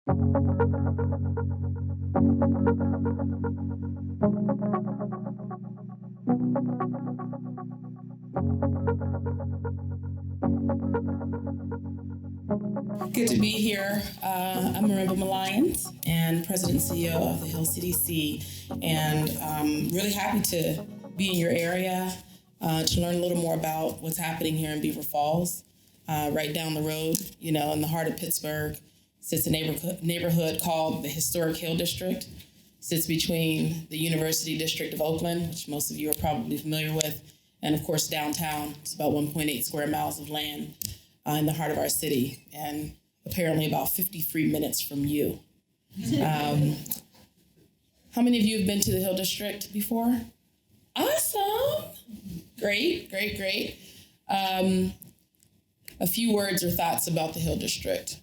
Good to be here. I'm Marimba Milliones and President and CEO of the Hill CDC, and really happy to be in your area to learn a little more about what's happening here in Beaver Falls. Right down the road, in the heart of Pittsburgh, sits a neighborhood called the Historic Hill District. Sits between the University District of Oakland, which most of you are probably familiar with, and of course downtown. It's about 1.8 square miles of land in the heart of our city, and apparently about 53 minutes from you. How many of you have been to the Hill District before? Awesome. Great. A few words or thoughts about the Hill District.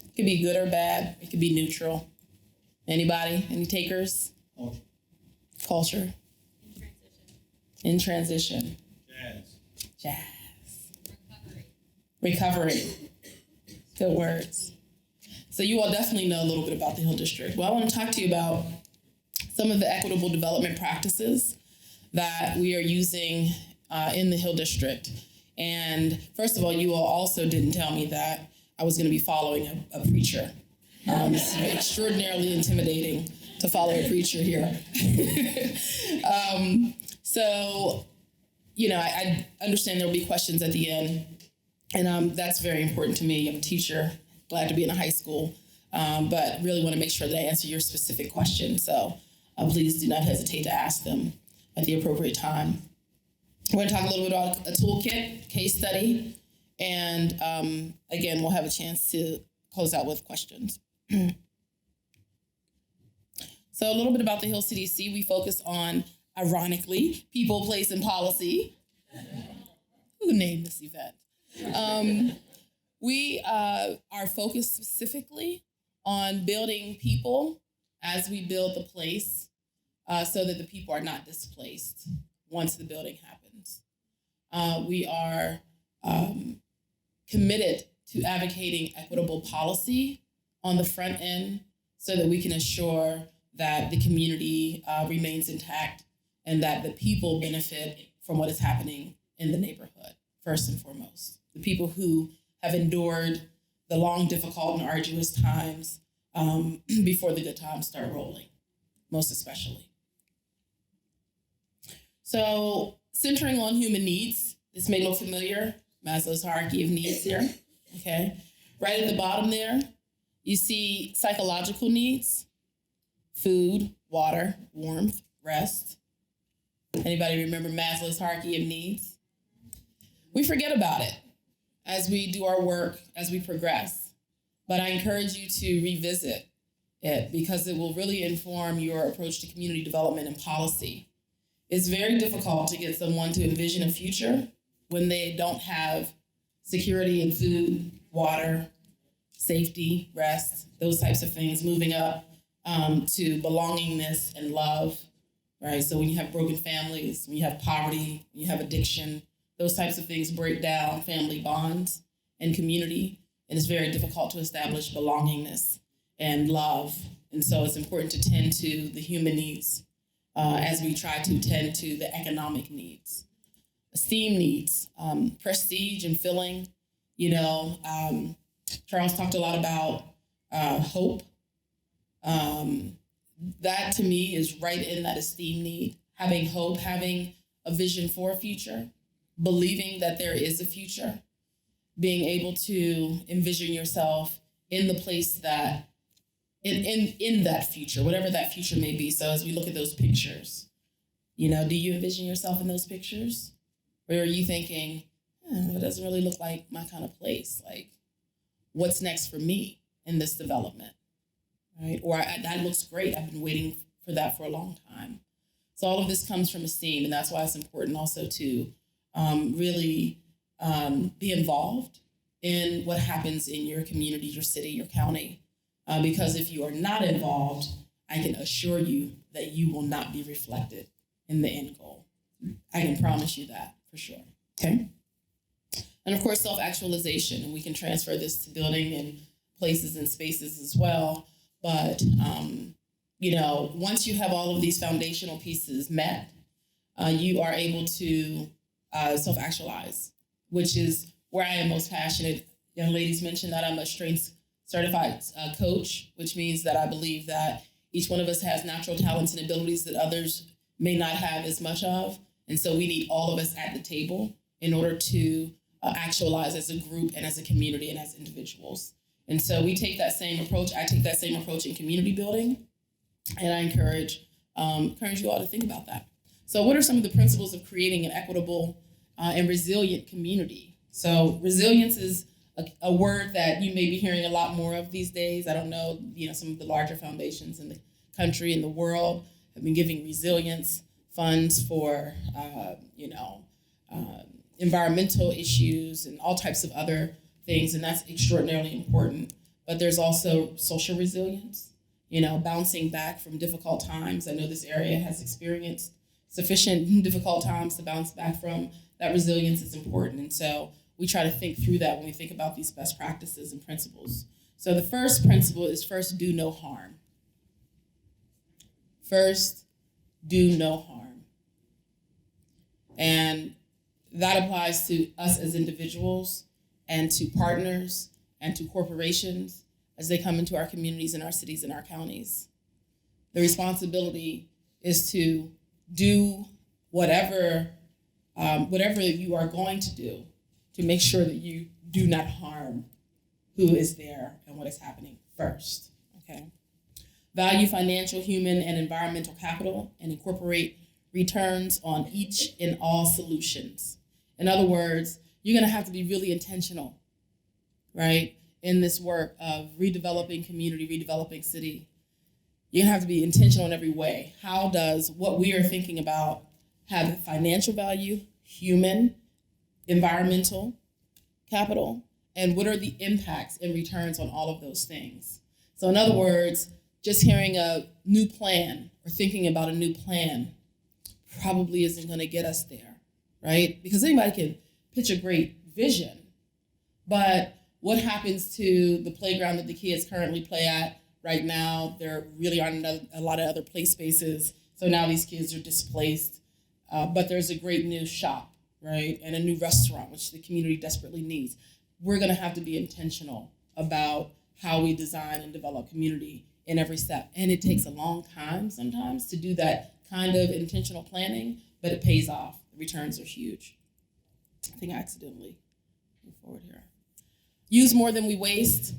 It could be good or bad. It could be neutral. Anybody? Any takers? Culture. In transition. Jazz. Recovery. Good words. So you all definitely know a little bit about the Hill District. Well, I want to talk to you about some of the equitable development practices that we are using in the Hill District. And first of all, you all also didn't tell me that I was going to be following a preacher. It's extraordinarily intimidating to follow a preacher here. I understand there will be questions at the end, and that's very important to me. I'm a teacher, glad to be in a high school, but really want to make sure that I answer your specific questions. So please do not hesitate to ask them at the appropriate time. We're going to talk a little bit about a toolkit, case study, and again, we'll have a chance to close out with questions. So a little bit about the Hill CDC. We focus on, ironically, people, place, and policy. Who named this event? We are focused specifically on building people as we build the place so that the people are not displaced once the building happens. We are committed to advocating equitable policy on the front end so that we can assure that the community remains intact and that the people benefit from what is happening in the neighborhood, first and foremost. The people who have endured the long, difficult, and arduous times before the good times start rolling, most especially. So, centering on human needs, this may look familiar, Maslow's hierarchy of needs here, okay? Right at the bottom there, you see psychological needs, food, water, warmth, rest. Anybody remember Maslow's hierarchy of needs? We forget about it as we do our work, as we progress. But I encourage you to revisit it because it will really inform your approach to community development and policy. It's very difficult to get someone to envision a future when they don't have security in food, water, safety, rest, those types of things, moving up to belongingness and love, right? So when you have broken families, when you have poverty, when you have addiction, those types of things break down family bonds and community, and it's very difficult to establish belongingness and love. And so it's important to tend to the human needs as we try to tend to the economic needs. Esteem needs, prestige and filling. Charles talked a lot about hope. That to me is right in that esteem need. Having hope, having a vision for a future, believing that there is a future, being able to envision yourself in the place that, in that future, whatever that future may be. So as we look at those pictures, do you envision yourself in those pictures? Or are you thinking, it doesn't really look like my kind of place. Like, what's next for me in this development, right? Or that looks great. I've been waiting for that for a long time. So all of this comes from esteem, and that's why it's important also to really be involved in what happens in your community, your city, your county. Because if you are not involved, I can assure you that you will not be reflected in the end goal. I can promise you that for sure, okay? And of course, self-actualization, and we can transfer this to building and places and spaces as well. But, once you have all of these foundational pieces met, you are able to self-actualize, which is where I am most passionate. Young ladies mentioned that I'm a strengths certified coach, which means that I believe that each one of us has natural talents and abilities that others may not have as much of. And so we need all of us at the table in order to actualize as a group and as a community and as individuals. And so we take that same approach. I take that same approach in community building. And I encourage you all to think about that. So what are some of the principles of creating an equitable and resilient community? So resilience is a word that you may be hearing a lot more of these days. I don't know, some of the larger foundations in the country and the world have been giving resilience funds for, environmental issues and all types of other things, and that's extraordinarily important. But there's also social resilience, bouncing back from difficult times. I know this area has experienced sufficient difficult times to bounce back from. That resilience is important. And so we try to think through that when we think about these best practices and principles. So the first principle is first, do no harm. First, do no harm. And that applies to us as individuals and to partners and to corporations as they come into our communities and our cities and our counties. The responsibility is to do whatever you are going to do to make sure that you do not harm who is there and what is happening first, okay? Value financial, human, and environmental capital and incorporate returns on each and all solutions. In other words, you're gonna have to be really intentional, right? In this work of redeveloping community, redeveloping city. You're gonna have to be intentional in every way. How does what we are thinking about have financial value, human, environmental capital, and what are the impacts and returns on all of those things? So in other words, just hearing a new plan or thinking about a new plan probably isn't gonna get us there, right? Because anybody can pitch a great vision, but what happens to the playground that the kids currently play at right now? There really aren't a lot of other play spaces, so now these kids are displaced, but there's a great new shop, right? And a new restaurant, which the community desperately needs. We're gonna have to be intentional about how we design and develop community in every step. And it takes a long time sometimes to do that kind of intentional planning, but it pays off. The returns are huge. I think I accidentally moved forward here. Use more than we waste.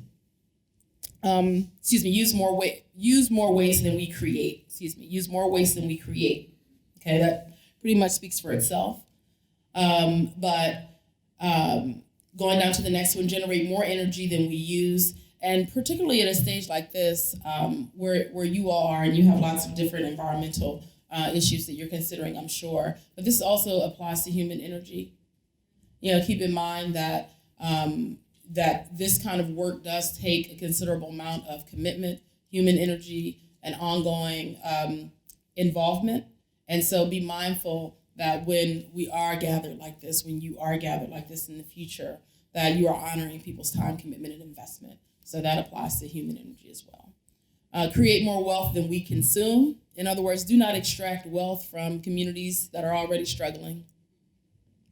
Use more waste than we create. Use more waste than we create. Okay, that pretty much speaks for itself. But going down to the next one, generate more energy than we use. And particularly at a stage like this, where you all are, and you have lots of different environmental issues that you're considering, I'm sure. But this also applies to human energy. Keep in mind that that this kind of work does take a considerable amount of commitment, human energy, and ongoing involvement. And so be mindful that when we are gathered like this, when you are gathered like this in the future, that you are honoring people's time, commitment, and investment. So that applies to human energy as well. Create more wealth than we consume. In other words, do not extract wealth from communities that are already struggling.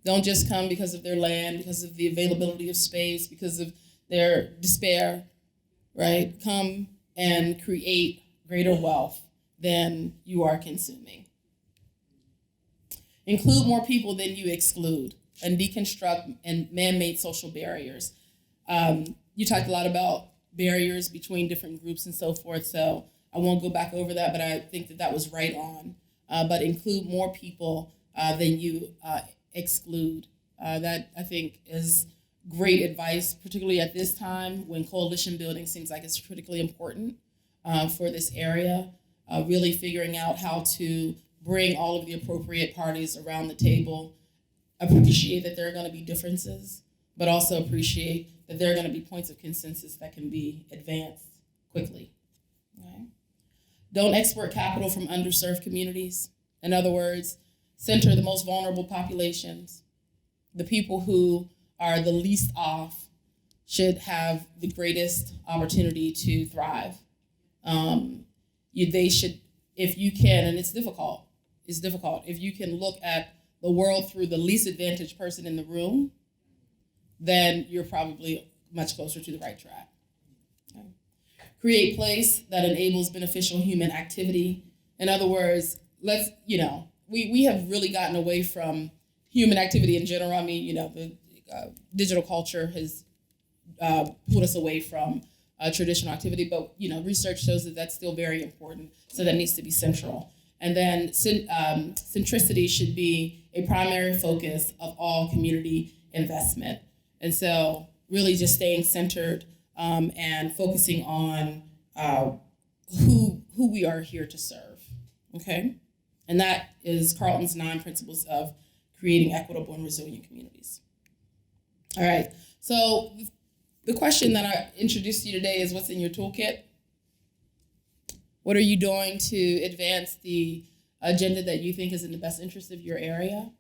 Don't just come because of their land, because of the availability of space, because of their despair, right? Come and create greater wealth than you are consuming. Include more people than you exclude, and deconstruct and man-made social barriers. You talked a lot about barriers between different groups and so forth, so I won't go back over that, but I think that was right on. But include more people than you exclude. That, I think, is great advice, particularly at this time when coalition building seems like it's critically important for this area. Really figuring out how to bring all of the appropriate parties around the table, appreciate that there are going to be differences, but also appreciate that there are going to be points of consensus that can be advanced quickly. Okay? Don't export capital from underserved communities. In other words, center the most vulnerable populations, the people who are the least off, should have the greatest opportunity to thrive. They should, if you can, and it's difficult, if you can look at the world through the least advantaged person in the room, then you're probably much closer to the right track. Okay. Create place that enables beneficial human activity. In other words, we have really gotten away from human activity in general. I mean, the digital culture has pulled us away from traditional activity, but research shows that that's still very important, so that needs to be central. And then centricity should be a primary focus of all community investment. And so really just staying centered and focusing on who we are here to serve, okay? And that is Carlton's 9 principles of creating equitable and resilient communities. All right, so the question that I introduced to you today is, what's in your toolkit? What are you doing to advance the agenda that you think is in the best interest of your area?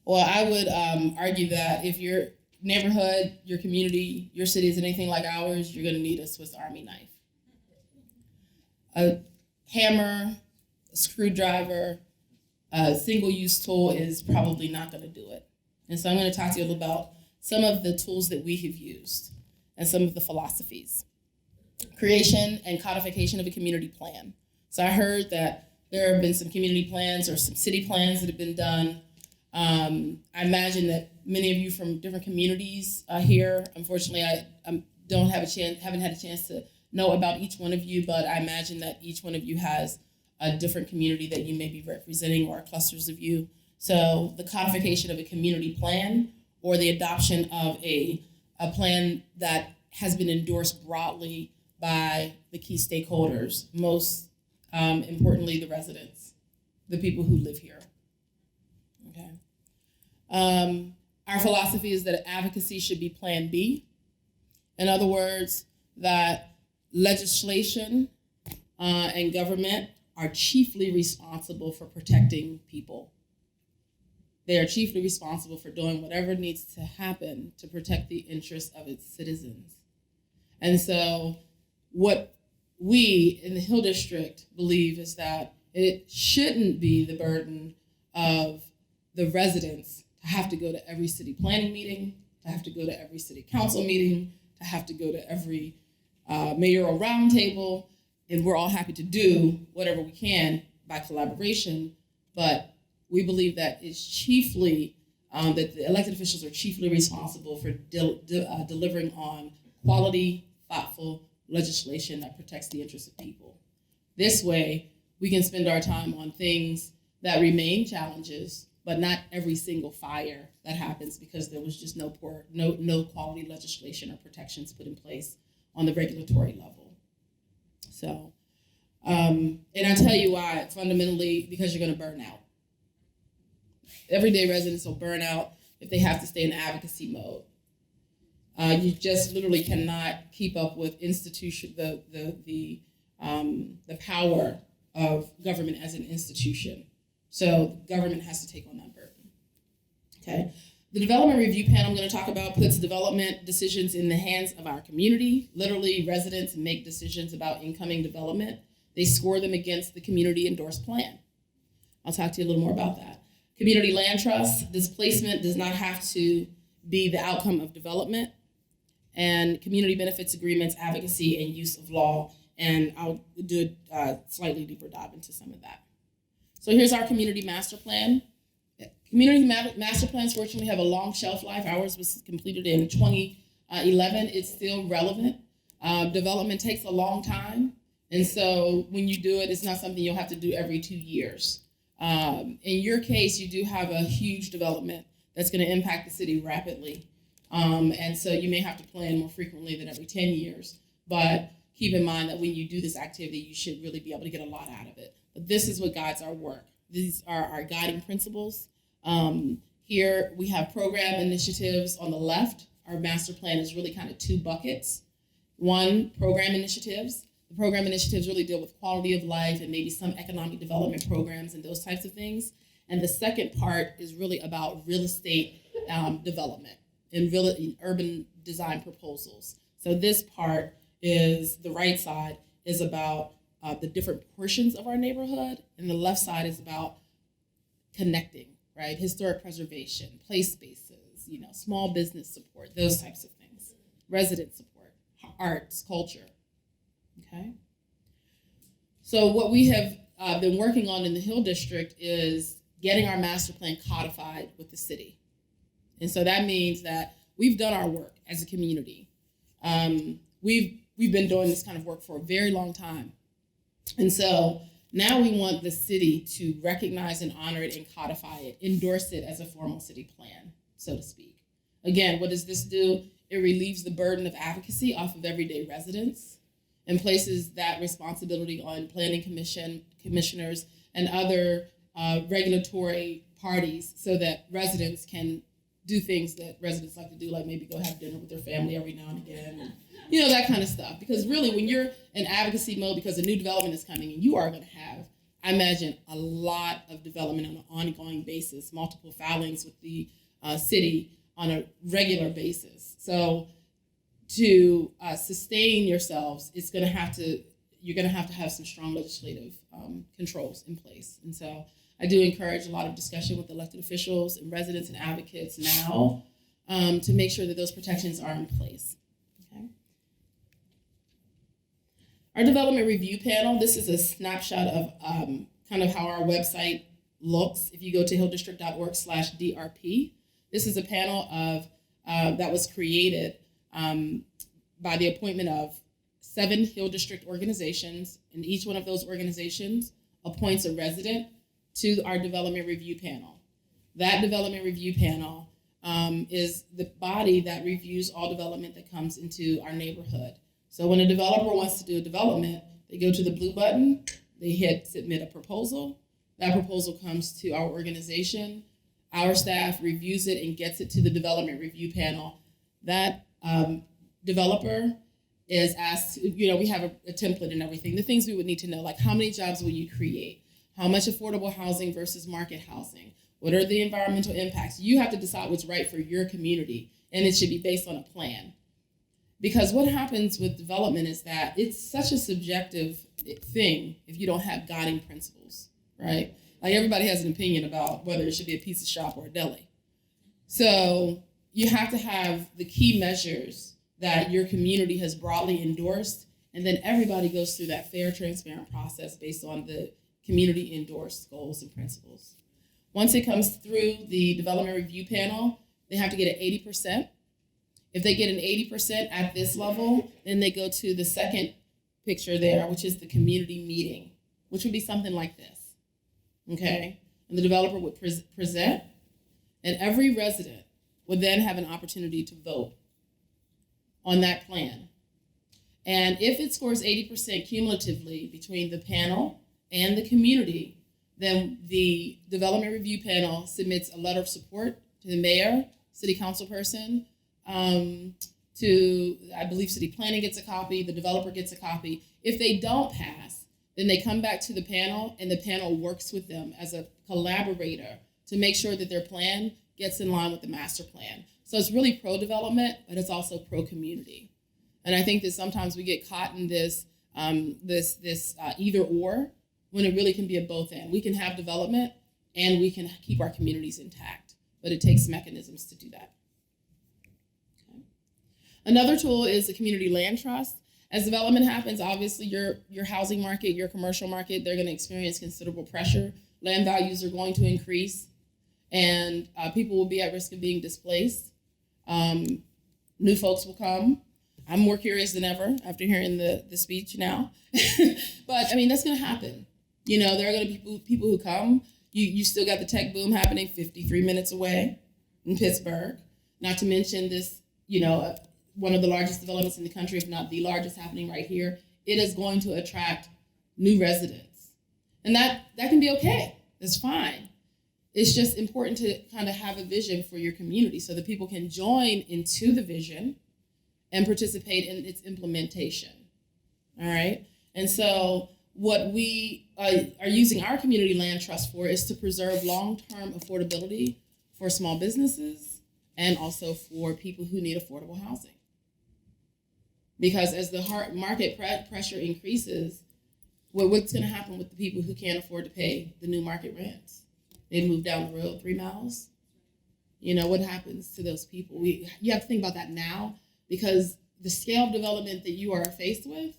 Well, I would argue that if your neighborhood, your community, your city is anything like ours, you're going to need a Swiss Army knife. A hammer, a screwdriver, a single-use tool is probably not going to do it. And so I'm going to talk to you a little about some of the tools that we have used and some of the philosophies. Creation and codification of a community plan. So I heard that there have been some community plans or some city plans that have been done. I imagine that many of you from different communities here. Unfortunately, I haven't had a chance to know about each one of you, but I imagine that each one of you has a different community that you may be representing, or clusters of you. So the codification of a community plan, or the adoption of a plan that has been endorsed broadly by the key stakeholders, most importantly, the residents, the people who live here. Okay. Our philosophy is that advocacy should be Plan B. In other words, that legislation and government are chiefly responsible for protecting people. They are chiefly responsible for doing whatever needs to happen to protect the interests of its citizens. And so what we in the Hill District believe is that it shouldn't be the burden of the residents to have to go to every city planning meeting, to have to go to every city council meeting, to have to go to every mayoral roundtable, and we're all happy to do whatever we can by collaboration, but we believe that it's chiefly, that the elected officials are chiefly responsible for delivering on quality, thoughtful legislation that protects the interests of people. This way, we can spend our time on things that remain challenges, but not every single fire that happens because there was just no quality legislation or protections put in place on the regulatory level. So, and I tell you why, fundamentally, because you're going to burn out. Everyday residents will burn out if they have to stay in advocacy mode. You just literally cannot keep up with the power of government as an institution. So government has to take on that burden. Okay. The development review panel I'm going to talk about puts development decisions in the hands of our community. Literally, residents make decisions about incoming development. They score them against the community endorsed plan. I'll talk to you a little more about that. Community land trust, displacement does not have to be the outcome of development. And community benefits agreements, advocacy, and use of law. And I'll do a slightly deeper dive into some of that. So here's our community master plan. Community master plans fortunately have a long shelf life. Ours was completed in 2011. It's still relevant. Development takes a long time. And so when you do it, it's not something you'll have to do every 2 years. In your case, you do have a huge development that's going to impact the city rapidly. And so you may have to plan more frequently than every 10 years. But keep in mind that when you do this activity, you should really be able to get a lot out of it. But this is what guides our work. These are our guiding principles. Here we have program initiatives on the left. Our master plan is really kind of 2 buckets. One, program initiatives. The program initiatives really deal with quality of life and maybe some economic development programs and those types of things. And the second part is really about real estate development. in urban design proposals. So this part is, the right side is about the different portions of our neighborhood, and the left side is about connecting, right? Historic preservation, place spaces, small business support, those types of things, resident support, arts, culture, okay? So what we have been working on in the Hill District is getting our master plan codified with the city. And so that means that we've done our work as a community. We've been doing this kind of work for a very long time. And so now we want the city to recognize and honor it and codify it, endorse it as a formal city plan, so to speak. Again, what does this do? It relieves the burden of advocacy off of everyday residents and places that responsibility on planning commissioners and other regulatory parties, so that residents can do things that residents like to do, like maybe go have dinner with their family every now and again, and that kind of stuff. Because really, when you're in advocacy mode because a new development is coming, and you are going to have, I imagine, a lot of development on an ongoing basis, multiple filings with the city on a regular basis. So to sustain yourselves, you're going to have some strong legislative controls in place. And so I do encourage a lot of discussion with elected officials and residents and advocates now to make sure that those protections are in place. Okay. Our development review panel, this is a snapshot of kind of how our website looks. If you go to hilldistrict.org/DRP, this is a panel of that was created by the appointment of 7 Hill District organizations, and each one of those organizations appoints a resident to our development review panel. That development review panel is the body that reviews all development that comes into our neighborhood. So when a developer wants to do a development, they go to the blue button, they hit submit a proposal. That proposal comes to our organization. Our staff reviews it and gets it to the development review panel. That developer is asked, we have a template and everything. The things we would need to know, like how many jobs will you create? How much affordable housing versus market housing? What are the environmental impacts? You have to decide what's right for your community, and it should be based on a plan. Because what happens with development is that it's such a subjective thing if you don't have guiding principles, right? Like everybody has an opinion about whether it should be a pizza shop or a deli. So you have to have the key measures that your community has broadly endorsed, and then everybody goes through that fair, transparent process based on the community endorsed goals and principles. Once it comes through the development review panel, they have to get an 80%. If they get an 80% at this level, then they go to the second picture there, which is the community meeting, which would be something like this, okay? And the developer would present, and every resident would then have an opportunity to vote on that plan. And if it scores 80% cumulatively between the panel and the community, then the development review panel submits a letter of support to the mayor, city council person, to, I believe city planning gets a copy, the developer gets a copy. If they don't pass, then they come back to the panel, and the panel works with them as a collaborator to make sure that their plan gets in line with the master plan. So it's really pro-development, but it's also pro-community. And I think that sometimes we get caught in this either or, when it really can be a both and. We can have development and we can keep our communities intact, but it takes mechanisms to do that. Okay. Another tool is the community land trust. As development happens, obviously your housing market, your commercial market, they're going to experience considerable pressure. Land values are going to increase, and people will be at risk of being displaced. New folks will come. I'm more curious than ever after hearing the speech now. But I mean, that's going to happen. There are going to be people who come. You still got the tech boom happening 53 minutes away in Pittsburgh. Not to mention this, one of the largest developments in the country, if not the largest, happening right here. It is going to attract new residents. And that can be okay. That's fine. It's just important to kind of have a vision for your community so that people can join into the vision and participate in its implementation. All right? And so what we are using our community land trust for is to preserve long-term affordability for small businesses, and also for people who need affordable housing. Because as the market pressure increases, what's going to happen with the people who can't afford to pay the new market rents? They move down the road 3 miles. What happens to those people? You have to think about that now, because the scale of development that you are faced with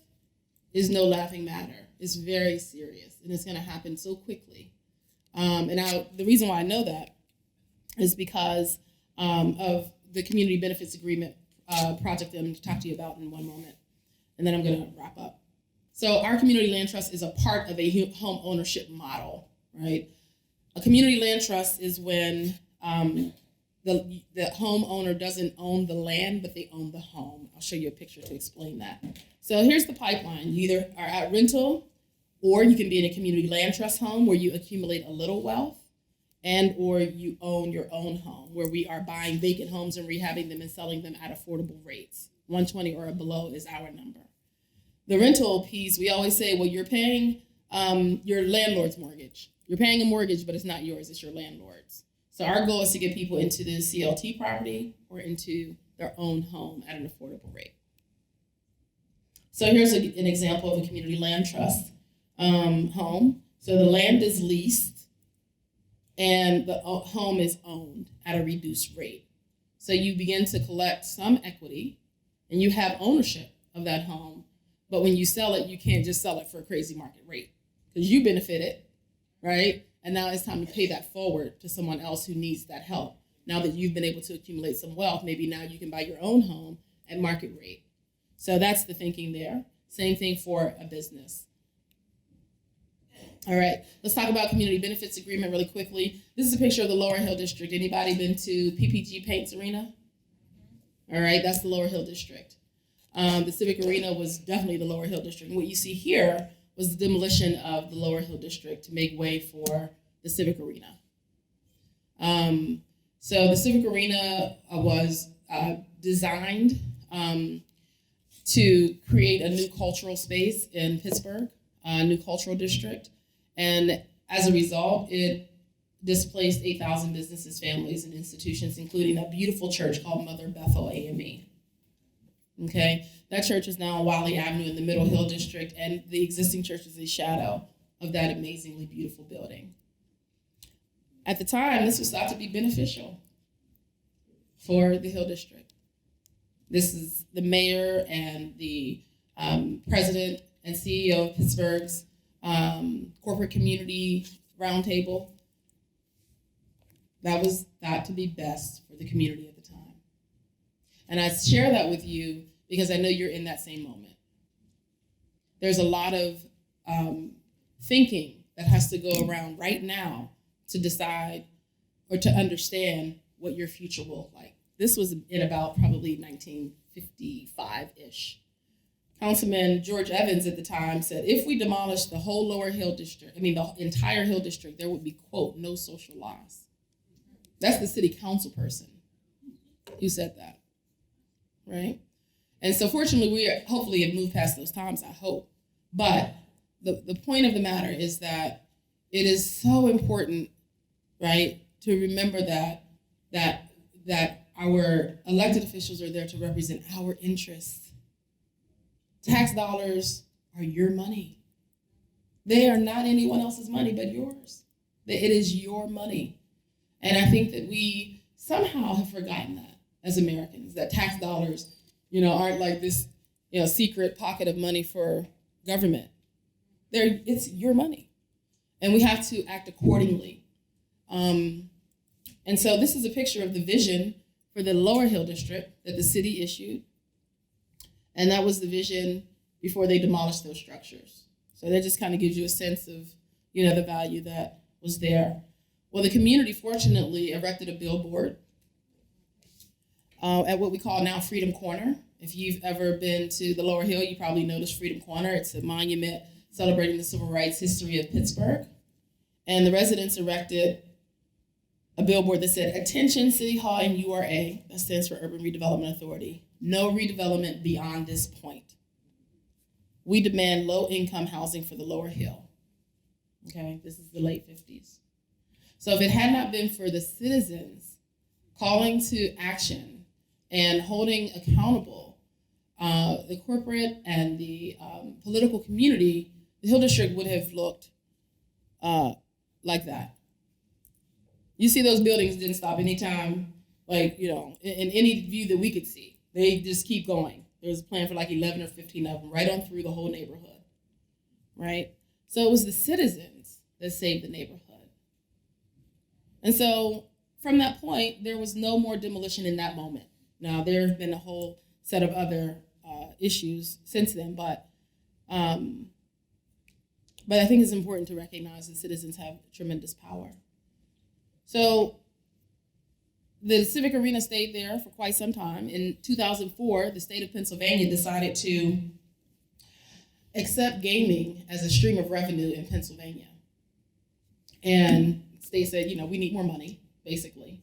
is no laughing matter. It's very serious, and it's going to happen so quickly. The reason why I know that is because of the community benefits agreement project that I'm going to talk to you about in one moment, and then I'm going to wrap up. So our community land trust is a part of a home ownership model, right? A community land trust is when the homeowner doesn't own the land, but they own the home. I'll show you a picture to explain that. So here's the pipeline. You either are at rental, or you can be in a community land trust home where you accumulate a little wealth, and or you own your own home, where we are buying vacant homes and rehabbing them and selling them at affordable rates. 120 or below is our number. The rental piece, we always say, well, you're paying your landlord's mortgage. You're paying a mortgage, but it's not yours, it's your landlord's. So our goal is to get people into the CLT property or into their own home at an affordable rate. So here's an example of a community land trust home. So the land is leased and the home is owned at a reduced rate. So you begin to collect some equity and you have ownership of that home. But when you sell it, you can't just sell it for a crazy market rate because you benefited, right? And now it's time to pay that forward to someone else who needs that help. Now that you've been able to accumulate some wealth, maybe now you can buy your own home at market rate. So that's the thinking there. Same thing for a business. All right, let's talk about community benefits agreement really quickly. This is a picture of the Lower Hill District. Anybody been to PPG Paints Arena? All right, that's the Lower Hill District. The Civic Arena was definitely the Lower Hill District. And what you see here was the demolition of the Lower Hill District to make way for the Civic Arena. So the Civic Arena was designed to create a new cultural space in Pittsburgh, a new cultural district. And as a result, it displaced 8,000 businesses, families, and institutions, including a beautiful church called Mother Bethel AME. Okay, that church is now on Wiley Avenue in the Middle Hill District, and the existing church is a shadow of that amazingly beautiful building. At the time, this was thought to be beneficial for the Hill District. This is the mayor and the president and CEO of Pittsburgh's corporate community roundtable. That was thought to be best for the community at the time. And I share that with you because I know you're in that same moment. There's a lot of thinking that has to go around right now to decide or to understand what your future will look like. This was in about probably 1955-ish. Councilman George Evans at the time said, if we demolish the whole Lower Hill District, the entire Hill District, there would be, quote, no social loss. That's the city council person who said that, right? And so fortunately, we hopefully have moved past those times, I hope. But the point of the matter is that it is so important, right, to remember that our elected officials are there to represent our interests. Tax dollars are your money. They are not anyone else's money but yours. It is your money. And I think that we somehow have forgotten that as Americans, that tax dollars, aren't like this, secret pocket of money for government. It's your money. And we have to act accordingly. And so this is a picture of the vision for the Lower Hill District that the city issued. And that was the vision before they demolished those structures. So that just kind of gives you a sense of, the value that was there. Well, the community fortunately erected a billboard at what we call now Freedom Corner. If you've ever been to the Lower Hill, you probably noticed Freedom Corner. It's a monument celebrating the civil rights history of Pittsburgh. And the residents erected a billboard that said, "Attention City Hall and URA," that stands for Urban Redevelopment Authority, "no redevelopment beyond this point. We demand low-income housing for the Lower Hill." Okay, this is the late 50s. So if it had not been for the citizens calling to action and holding accountable the corporate and the political community, the Hill District would have looked like that. You see those buildings didn't stop anytime, like, in any view that we could see. They just keep going. There's a plan for like 11 or 15 of them right on through the whole neighborhood, right? So it was the citizens that saved the neighborhood. And so from that point, there was no more demolition in that moment. Now, there have been a whole set of other issues since then, but I think it's important to recognize that citizens have tremendous power. So the Civic Arena stayed there for quite some time. In 2004, the state of Pennsylvania decided to accept gaming as a stream of revenue in Pennsylvania. And the state said, we need more money, basically.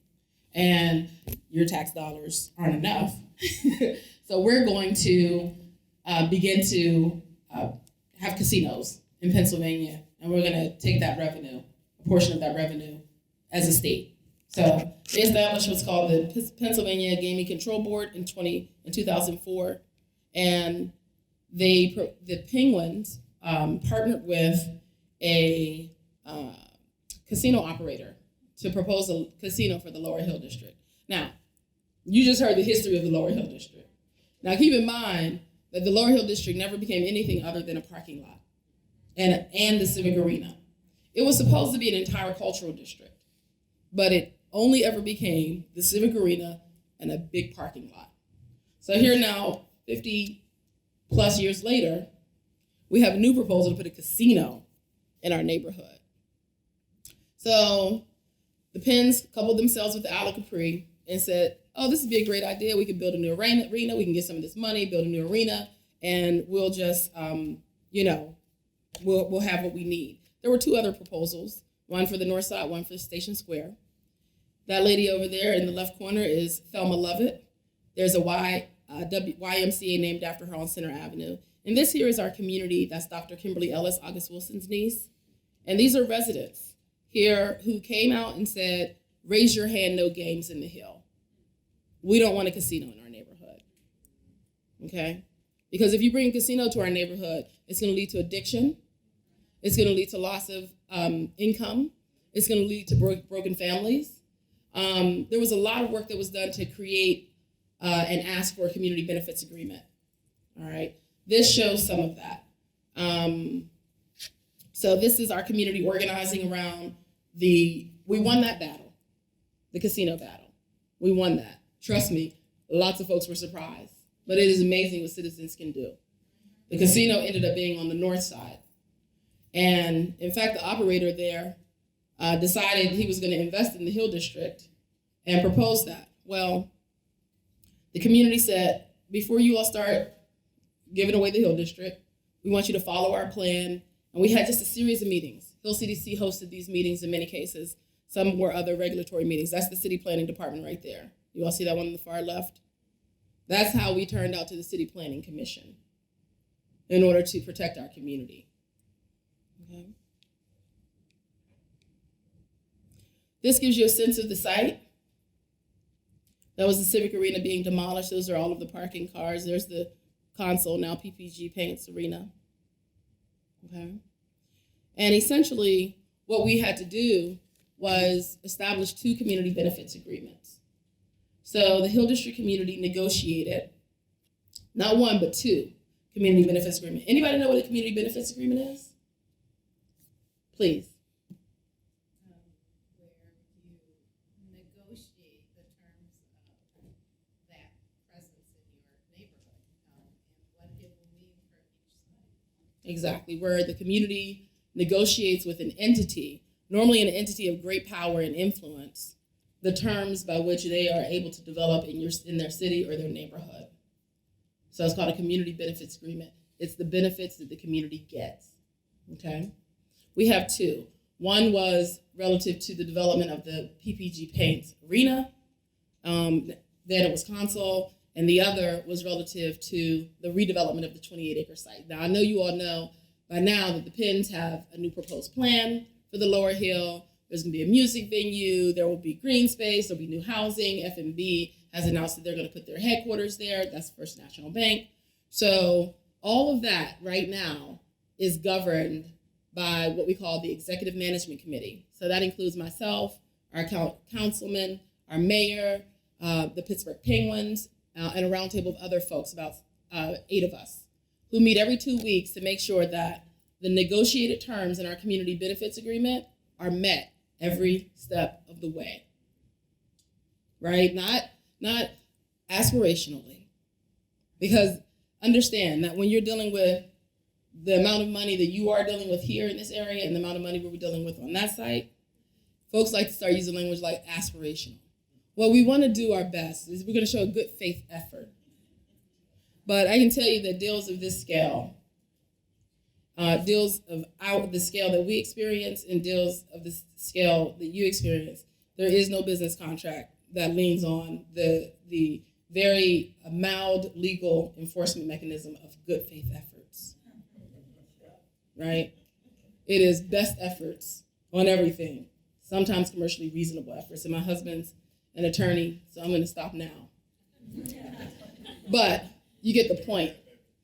And your tax dollars aren't enough. So we're going to begin to have casinos in Pennsylvania. And we're going to take that revenue, a portion of that revenue, as a state. So they established what's called the Pennsylvania Gaming Control Board in 2004, and the Penguins partnered with a casino operator to propose a casino for the Lower Hill District. Now, you just heard the history of the Lower Hill District. Now, keep in mind that the Lower Hill District never became anything other than a parking lot and the Civic Arena. It was supposed to be an entire cultural district, but it only ever became the Civic Arena and a big parking lot. So here now, 50 plus years later, we have a new proposal to put a casino in our neighborhood. So the Penns coupled themselves with the Isle of Capri and said, oh, this would be a great idea. We could build a new arena. We can get some of this money, build a new arena, and we'll just, we'll have what we need. There were two other proposals, one for the north side, one for Station Square. That lady over there in the left corner is Thelma Lovett. There's a YMCA named after her on Center Avenue. And this here is our community. That's Dr. Kimberly Ellis, August Wilson's niece. And these are residents here who came out and said, raise your hand, no games in the Hill. We don't want a casino in our neighborhood, okay? Because if you bring a casino to our neighborhood, it's gonna lead to addiction. It's gonna lead to loss of income. It's gonna lead to broken families. There was a lot of work that was done to create and ask for a community benefits agreement, all right? This shows some of that. So this is our community organizing around we won that battle, the casino battle. We won that. Trust me, lots of folks were surprised, but it is amazing what citizens can do. The casino ended up being on the north side. And in fact, the operator there decided he was gonna invest in the Hill District and proposed that. Well, the community said, before you all start giving away the Hill District, we want you to follow our plan. And we had just a series of meetings. Hill CDC hosted these meetings in many cases. Some were other regulatory meetings. That's the city planning department right there. You all see that one on the far left? That's how we turned out to the City Planning Commission in order to protect our community. Okay. This gives you a sense of the site. That was the Civic Arena being demolished. Those are all of the parking cars. There's the console, now PPG Paints Arena. Okay. And essentially, what we had to do was establish two community benefits agreements. So the Hill District community negotiated, not one, but two community benefits agreement. Anybody know what a community benefits agreement is? Please. Where you negotiate the terms of that presence in your neighborhood and what it will mean for each side. Exactly, where the community negotiates with an entity, normally an entity of great power and influence, the terms by which they are able to develop in their city or their neighborhood. So it's called a community benefits agreement. It's the benefits that the community gets, okay? We have two. One was relative to the development of the PPG Paints Arena, then it was console, and the other was relative to the redevelopment of the 28-acre site. Now, I know you all know by now that the Penns have a new proposed plan for the Lower Hill. There's going to be a music venue. There will be green space. There'll be new housing. FNB has announced that they're going to put their headquarters there. That's First National Bank. So all of that right now is governed by what we call the Executive Management Committee. So that includes myself, our councilman, our mayor, the Pittsburgh Penguins, and a roundtable of other folks, about 8 of us, who meet every 2 weeks to make sure that the negotiated terms in our community benefits agreement are met every step of the way, right? Not aspirationally, because understand that when you're dealing with the amount of money that you are dealing with here in this area and the amount of money we're dealing with on that site, folks like to start using language like aspirational. Well, we want to do our best. We're going to show a good faith effort. But I can tell you that deals of this scale, deals of the scale that we experience and deals of the scale that you experience, there is no business contract that leans on the very mild legal enforcement mechanism of good faith efforts, right? It is best efforts on everything, sometimes commercially reasonable efforts. And my husband's an attorney, so I'm going to stop now. But you get the point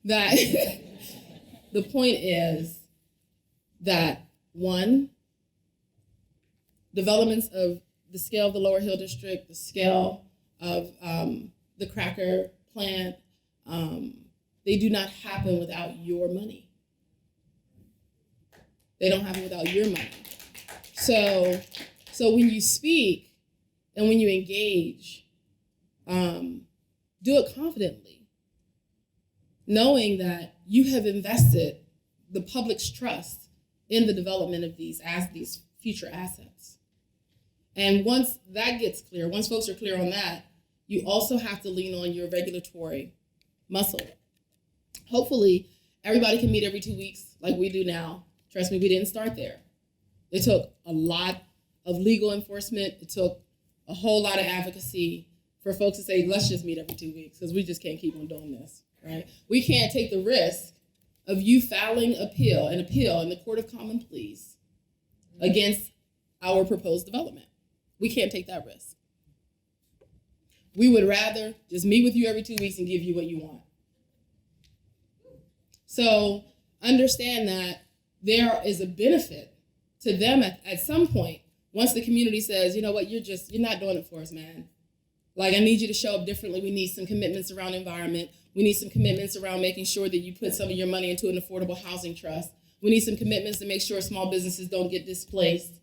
that the point is that, one, developments of the scale of the Lower Hill District, the scale of the cracker plant, they do not happen without your money. They don't happen without your money. So when you speak and when you engage, do it confidently, knowing that you have invested the public's trust in the development of these future assets. And once that gets clear, once folks are clear on that, you also have to lean on your regulatory muscle. Hopefully, everybody can meet every 2 weeks like we do now. Trust me, we didn't start there. It took a lot of legal enforcement. It took a whole lot of advocacy for folks to say, let's just meet every 2 weeks, because we just can't keep on doing this, right? We can't take the risk of you filing an appeal in the Court of Common Pleas against our proposed development. We can't take that risk. We would rather just meet with you every 2 weeks and give you what you want. So understand that there is a benefit to them at some point, once the community says, you know what, you're not doing it for us, man. Like, I need you to show up differently. We need some commitments around environment. We need some commitments around making sure that you put some of your money into an affordable housing trust. We need some commitments to make sure small businesses don't get displaced.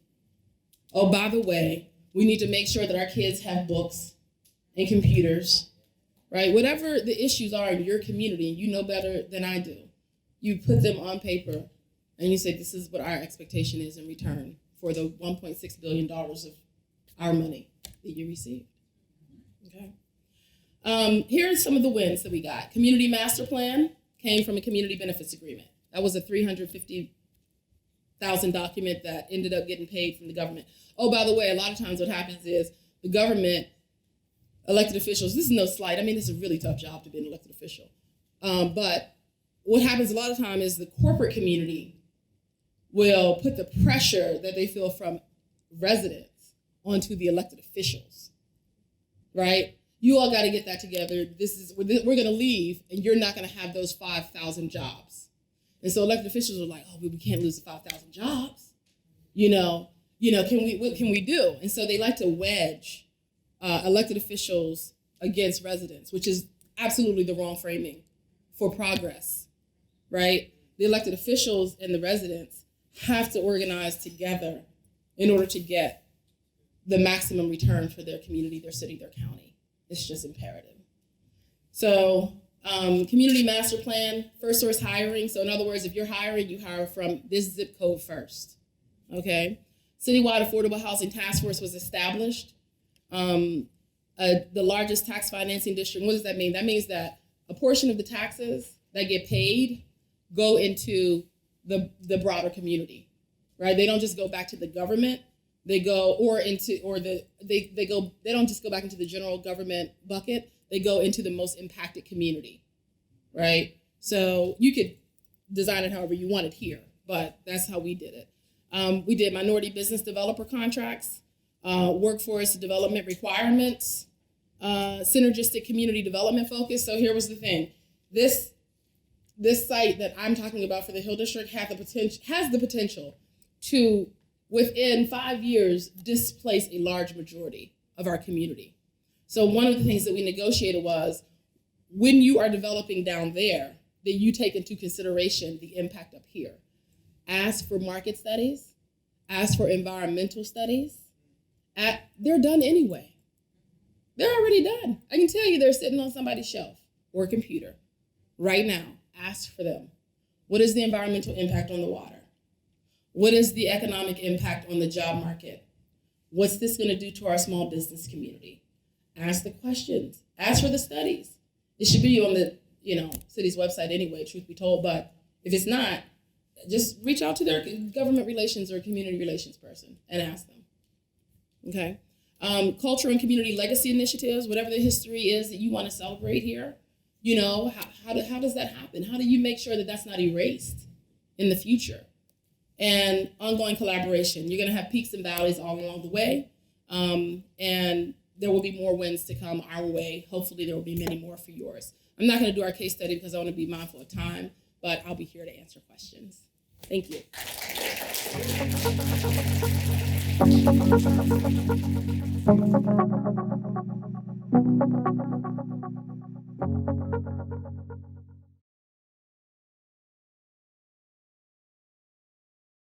Oh, by the way, we need to make sure that our kids have books and computers, right? Whatever the issues are in your community, you know better than I do. You put them on paper and you say, this is what our expectation is in return for the $1.6 billion of our money that you received. Okay. Here are some of the wins that we got. Community Master Plan came from a community benefits agreement. That was a $350,000 document that ended up getting paid from the government. Oh, by the way, a lot of times what happens is the government, elected officials, this is no slight. I mean, this is a really tough job to be an elected official. But what happens a lot of time is the corporate community will put the pressure that they feel from residents onto the elected officials, right? You all got to get that together. We're going to leave, and you're not going to have those 5,000 jobs. And so elected officials are like, oh, we can't lose the 5,000 jobs. What can we do? And so they like to wedge elected officials against residents, which is absolutely the wrong framing for progress, right? The elected officials and the residents have to organize together in order to get the maximum return for their community, their city, their county. It's just imperative. So community master plan, first source hiring. So in other words, if you're hiring, you hire from this zip code first, okay? Citywide Affordable Housing Task Force was established. The largest tax financing district. What does that mean? That means that a portion of the taxes that get paid go into the broader community, right? They don't just go back to the government. They go they don't just go back into the general government bucket. They go into the most impacted community, right? So you could design it however you want it here, but that's how we did it. We did minority business developer contracts, workforce development requirements, synergistic community development focus. So here was the thing. This site that I'm talking about for the Hill District has the potential to, within 5 years, displace a large majority of our community. So one of the things that we negotiated was, when you are developing down there, that you take into consideration the impact up here. Ask for market studies, ask for environmental studies. They're done anyway. They're already done. I can tell you they're sitting on somebody's shelf or computer right now. Ask for them. What is the environmental impact on the water? What is the economic impact on the job market? What's this going to do to our small business community? Ask the questions. Ask for the studies. It should be on the city's website anyway, truth be told. But if it's not, just reach out to their government relations or community relations person and ask them. Okay. Culture and community legacy initiatives, whatever the history is that you want to celebrate here. How does that happen? How do you make sure that that's not erased in the future? And ongoing collaboration. You're going to have peaks and valleys all along the way. And there will be more wins to come our way. Hopefully there will be many more for yours. I'm not going to do our case study because I want to be mindful of time, but I'll be here to answer questions. Thank you.